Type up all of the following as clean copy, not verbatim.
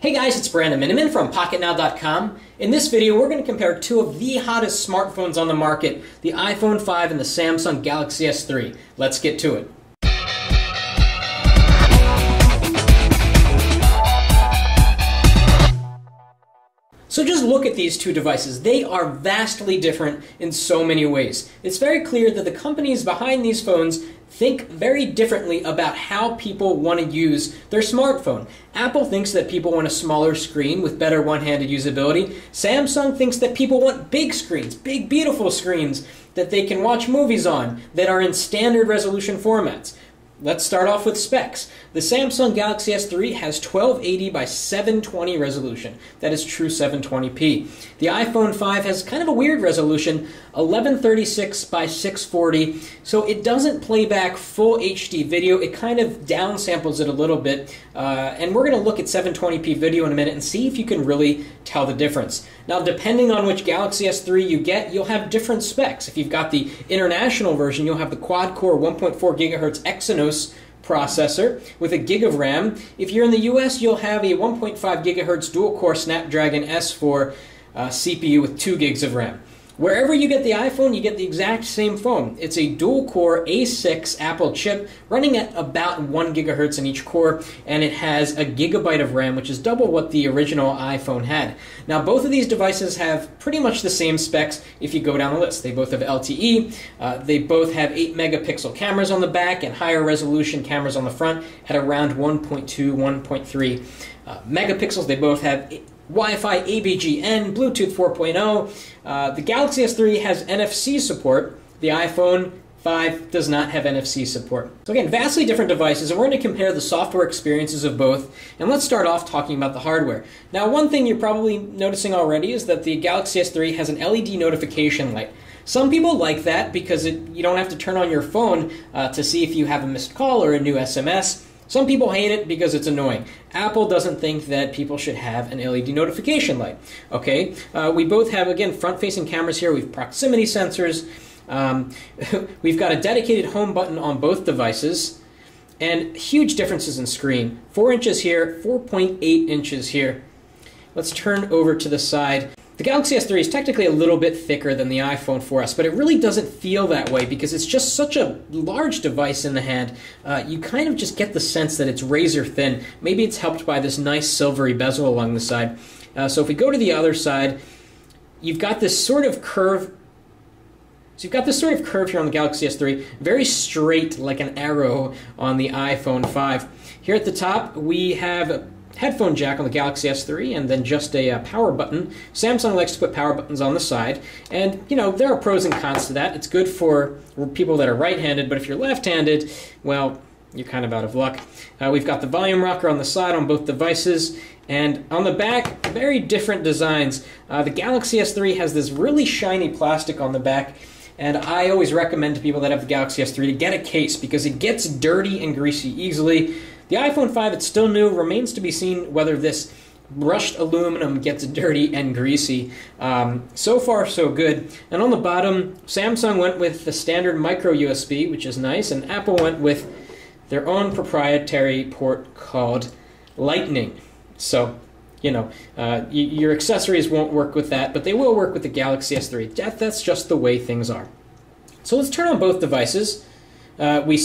Hey guys, it's Brandon Miniman from PocketNow.com. In this video, we're going to compare two of the hottest smartphones on the market, the iPhone 5 and the Samsung Galaxy S3. Let's get to it. So just look at these two devices. They are vastly different in so many ways. It's very clear that the companies behind these phones think very differently about how people want to use their smartphone. Apple thinks that people want a smaller screen with better one-handed usability. Samsung thinks that people want big screens, big beautiful screens that they can watch movies on that are in standard resolution formats. Let's start off with specs. The Samsung Galaxy S3 has 1280 by 720 resolution. That is true 720p. The iPhone 5 has kind of a weird resolution, 1136 by 640, so it doesn't play back full HD video. It kind of downsamples it a little bit, and we're going to look at 720p video in a minute and see if you can really tell the difference. Now, depending on which Galaxy S3 you get, you'll have different specs. If you've got the international version, you'll have the quad-core 1.4 GHz Exynos processor with a gig of RAM. If you're in the US, you'll have a 1.5 GHz dual-core Snapdragon S4 CPU with 2 gigs of RAM. Wherever you get the iPhone, you get the exact same phone. It's a dual-core A6 Apple chip running at about 1 gigahertz in each core, and it has a gigabyte of RAM, which is double what the original iPhone had. Now, both of these devices have pretty much the same specs if you go down the list. They both have LTE, they both have 8 megapixel cameras on the back and higher resolution cameras on the front at around 1.2, 1.3 megapixels. They both have Wi-Fi, ABGN, Bluetooth 4.0. The Galaxy S3 has NFC support. The iPhone 5 does not have NFC support. So again, vastly different devices, and we're going to compare the software experiences of both. And let's start off talking about the hardware. Now, one thing you're probably noticing already is that the Galaxy S3 has an LED notification light. Some people like that because you don't have to turn on your phone to see if you have a missed call or a new SMS. Some people hate it because it's annoying. Apple doesn't think that people should have an LED notification light. Okay, we both have, again, front-facing cameras here. We have proximity sensors. We've got a dedicated home button on both devices, and huge differences in screen. 4 inches here, 4.8 inches here. Let's turn over to the side. The Galaxy S3 is technically a little bit thicker than the iPhone 4S, but it really doesn't feel that way because it's just such a large device in the hand. You kind of just get the sense that it's razor thin. Maybe it's helped by this nice silvery bezel along the side. So if we go to the other side, you've got this sort of curve. So you've got this sort of curve here on the Galaxy S3, very straight like an arrow on the iPhone 5. Here at the top, we have a headphone jack on the Galaxy S3 and then just a power button. Samsung likes to put power buttons on the side, and you know, there are pros and cons to that. It's good for people that are right-handed, but if you're left-handed, well, you're kind of out of luck. We've got the volume rocker on the side on both devices, and on the back, very different designs. The Galaxy S3 has this really shiny plastic on the back, and I always recommend to people that have the Galaxy S3 to get a case because it gets dirty and greasy easily. The iPhone 5, it's still new. Remains to be seen whether this brushed aluminum gets dirty and greasy. So far, so good. And on the bottom, Samsung went with the standard micro USB, which is nice, and Apple went with their own proprietary port called Lightning. So, you know, your accessories won't work with that, but they will work with the Galaxy S3. That's just the way things are. So let's turn on both devices. We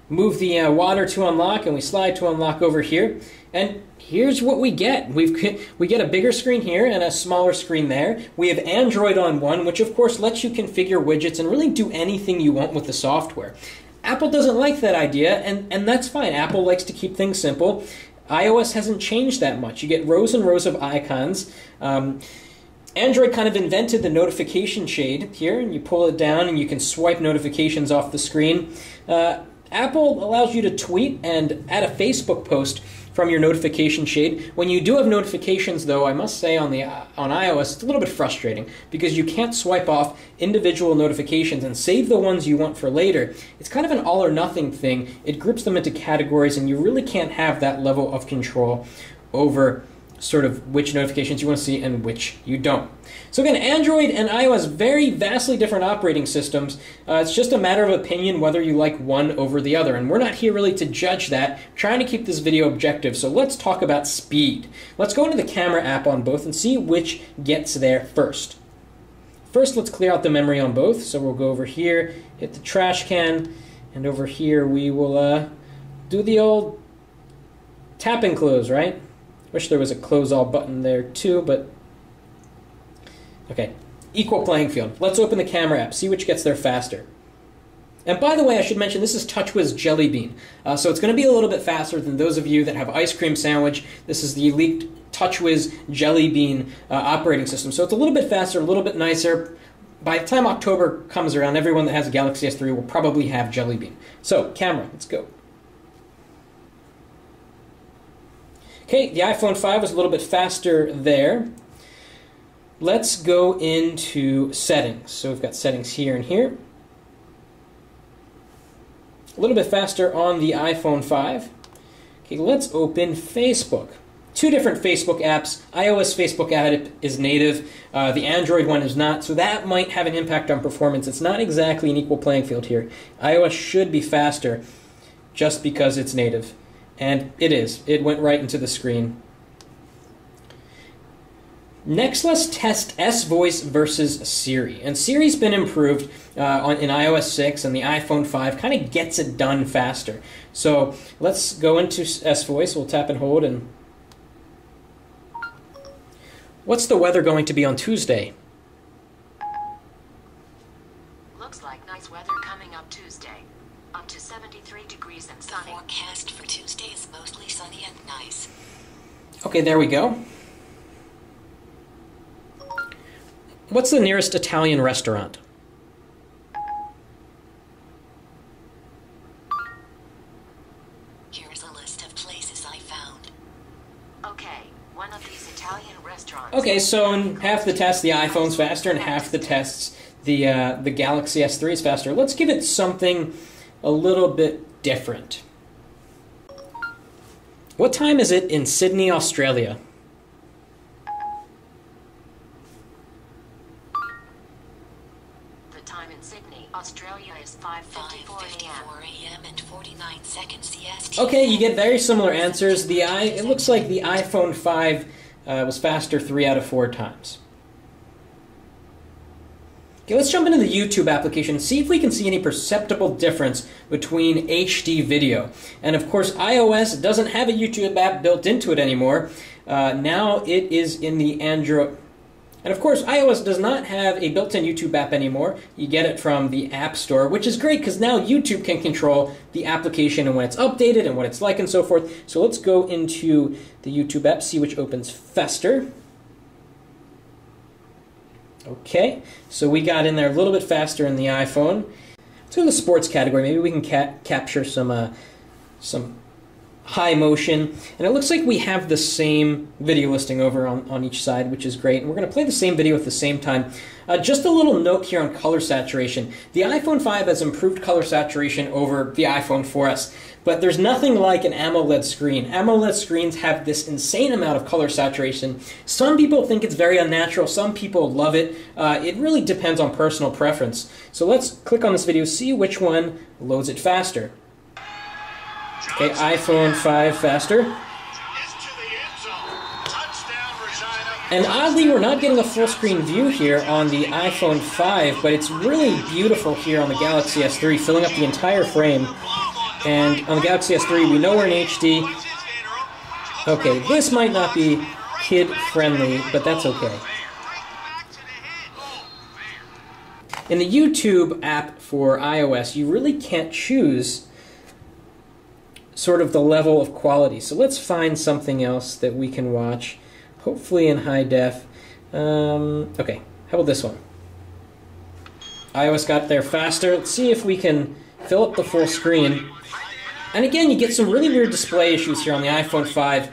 move the water to unlock, and we slide to unlock over here. And here's what we get. We get a bigger screen here and a smaller screen there. We have Android on one, which of course lets you configure widgets and really do anything you want with the software. Apple doesn't like that idea, and that's fine. Apple likes to keep things simple. iOS hasn't changed that much. You get rows and rows of icons. Android kind of invented the notification shade here, and you pull it down and you can swipe notifications off the screen. Apple allows you to tweet and add a Facebook post from your notification shade. When you do have notifications, though, I must say on iOS, it's a little bit frustrating because you can't swipe off individual notifications and save the ones you want for later. It's kind of an all or nothing thing. It groups them into categories, and you really can't have that level of control over sort of which notifications you want to see and which you don't. So again, Android and iOS, very vastly different operating systems. It's just a matter of opinion whether you like one over the other, and we're not here really to judge that. We're trying to keep this video objective, so let's talk about speed. Let's go into the camera app on both and see which gets there first. First, let's clear out the memory on both, so we'll go over here, hit the trash can, and over here we will do the old tap and close, right? Wish there was a close all button there too, but okay. Equal playing field. Let's open the camera app, see which gets there faster. And by the way, I should mention this is TouchWiz Jelly Bean, so it's going to be a little bit faster than those of you that have ice cream sandwich. This is the leaked TouchWiz Jelly Bean operating system, so it's a little bit faster, a little bit nicer. By the time October comes around, everyone that has a Galaxy S3 will probably have Jelly Bean. So, camera, let's go. Okay, the iPhone 5 was a little bit faster there. Let's go into settings. So we've got settings here and here. A little bit faster on the iPhone 5. Okay, let's open Facebook. Two different Facebook apps. iOS Facebook app is native. The Android one is not, so that might have an impact on performance. It's not exactly an equal playing field here. iOS should be faster just because it's native. And it is. It went right into the screen. Next, let's test S-Voice versus Siri. And Siri's been improved in iOS 6, and the iPhone 5 kind of gets it done faster. So let's go into S-Voice. We'll tap and hold. And what's the weather going to be on Tuesday? Looks like nice weather coming up Tuesday. Up to 73 degrees and sunny. The forecast for Tuesday is mostly sunny and nice. Okay, there we go. What's the nearest Italian restaurant? Here's a list of places I found. Okay, one of these Italian restaurants. Okay, so in half the tests the iPhone's faster, and half the tests the Galaxy S3 is faster. Let's give it something a little bit different. What time is it in Sydney, Australia? The time in Sydney, Australia is 5:54 a.m. and 49 seconds CST. Okay, you get very similar answers. It looks like the iPhone 5 was faster 3 out of 4 times. Okay, let's jump into the YouTube application and see if we can see any perceptible difference between HD video. And of course, iOS doesn't have a YouTube app built into it anymore. Now it is in the Android. And of course, iOS does not have a built-in YouTube app anymore. You get it from the App Store, which is great because now YouTube can control the application and when it's updated and what it's like and so forth. So let's go into the YouTube app, see which opens faster. Okay, so we got in there a little bit faster in the iPhone. Let's go to the sports category. Maybe we can capture some high motion. And it looks like we have the same video listing over on each side, which is great. And we're going to play the same video at the same time. Just a little note here on color saturation. The iPhone 5 has improved color saturation over the iPhone 4S. But there's nothing like an AMOLED screen. AMOLED screens have this insane amount of color saturation. Some people think it's very unnatural. Some people love it. It really depends on personal preference. So let's click on this video, see which one loads it faster. Okay, iPhone 5 faster. And oddly, we're not getting a full screen view here on the iPhone 5, but it's really beautiful here on the Galaxy S3, filling up the entire frame. And on the Galaxy S3, we know we're in HD. Okay, this might not be kid-friendly, but that's okay. In the YouTube app for iOS, you really can't choose sort of the level of quality. So let's find something else that we can watch, hopefully in high def. Okay, how about this one? iOS got there faster. Let's see if we can fill up the full screen. And again, you get some really weird display issues here on the iPhone 5.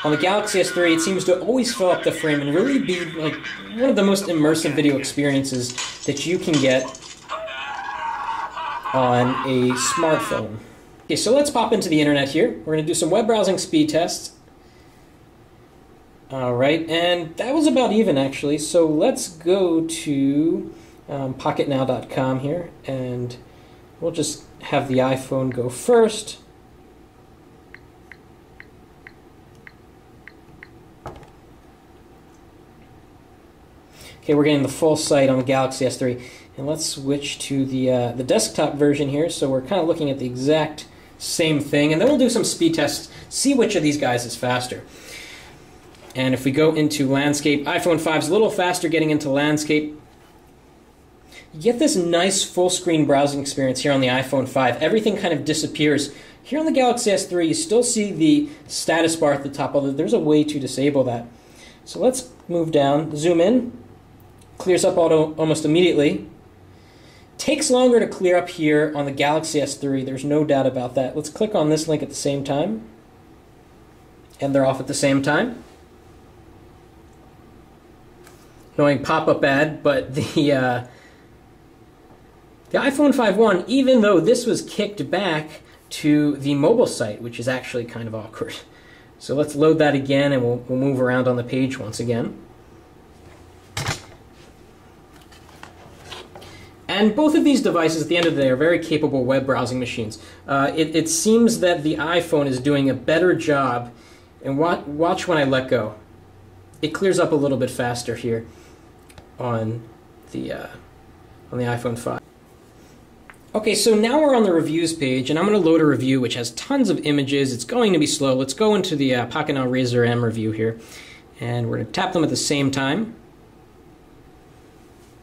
On the Galaxy S3, it seems to always fill up the frame and really be like one of the most immersive video experiences that you can get on a smartphone. Okay, so let's pop into the internet here. We're going to do some web browsing speed tests. All right, and that was about even actually. So let's go to pocketnow.com here, and we'll just have the iPhone go first. Okay, we're getting the full site on the Galaxy S3, and let's switch to the desktop version here. So we're kind of looking at the exact same thing, and then we'll do some speed tests, see which of these guys is faster. And if we go into landscape, iPhone 5 is a little faster getting into landscape. You get this nice full-screen browsing experience here on the iPhone 5. Everything kind of disappears. Here on the Galaxy S3, you still see the status bar at the top, although there's a way to disable that. So let's move down, zoom in. Clears up almost immediately. Takes longer to clear up here on the Galaxy S3. There's no doubt about that. Let's click on this link at the same time. And they're off at the same time. Annoying pop-up ad, but the iPhone 5.1, even though this was kicked back to the mobile site, which is actually kind of awkward. So let's load that again, and we'll move around on the page once again. And both of these devices, at the end of the day, are very capable web browsing machines. It seems that the iPhone is doing a better job. And watch when I let go. It clears up a little bit faster here on the iPhone 5. Okay, so now we're on the reviews page, and I'm going to load a review which has tons of images. It's going to be slow. Let's go into the Pocket Now Razr M review here, and we're going to tap them at the same time.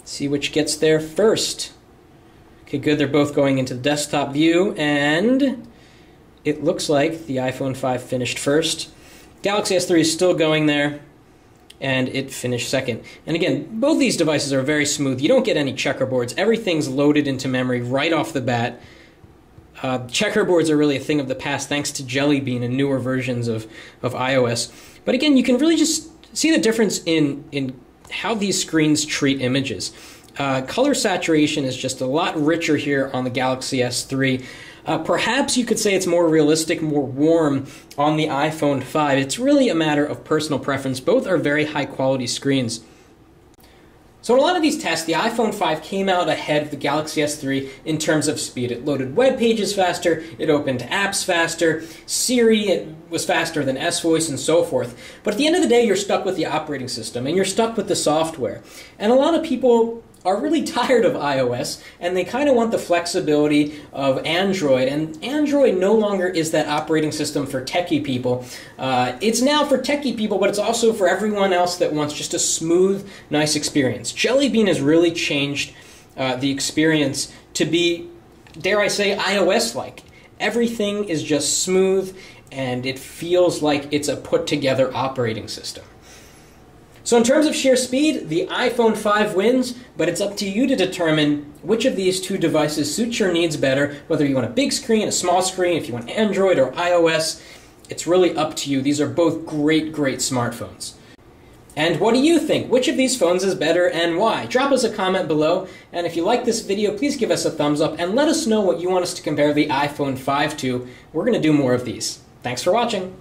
See which gets there first. Okay, good. They're both going into the desktop view, and it looks like the iPhone 5 finished first. Galaxy S3 is still going there, and it finished second. And again, both these devices are very smooth. You don't get any checkerboards. Everything's loaded into memory right off the bat. Checkerboards are really a thing of the past thanks to Jelly Bean and newer versions of iOS. But again, you can really just see the difference in how these screens treat images. Color saturation is just a lot richer here on the Galaxy S3. Perhaps you could say it's more realistic, more warm on the iPhone 5. It's really a matter of personal preference. Both are very high quality screens. So in a lot of these tests, the iPhone 5 came out ahead of the Galaxy S3 in terms of speed. It loaded web pages faster, it opened apps faster, Siri was faster than S-Voice, and so forth. But at the end of the day, you're stuck with the operating system, and you're stuck with the software. And a lot of people are really tired of iOS, and they kind of want the flexibility of Android. And Android no longer is that operating system for techie people. It's now for techie people, but it's also for everyone else that wants just a smooth, nice experience. Jelly Bean has really changed the experience to be, dare I say, iOS-like. Everything is just smooth, and it feels like it's a put-together operating system. So in terms of sheer speed, the iPhone 5 wins, but it's up to you to determine which of these two devices suits your needs better, whether you want a big screen, a small screen, if you want Android or iOS. It's really up to you. These are both great, great smartphones. And what do you think? Which of these phones is better and why? Drop us a comment below, and if you like this video, please give us a thumbs up and let us know what you want us to compare the iPhone 5 to. We're going to do more of these. Thanks for watching.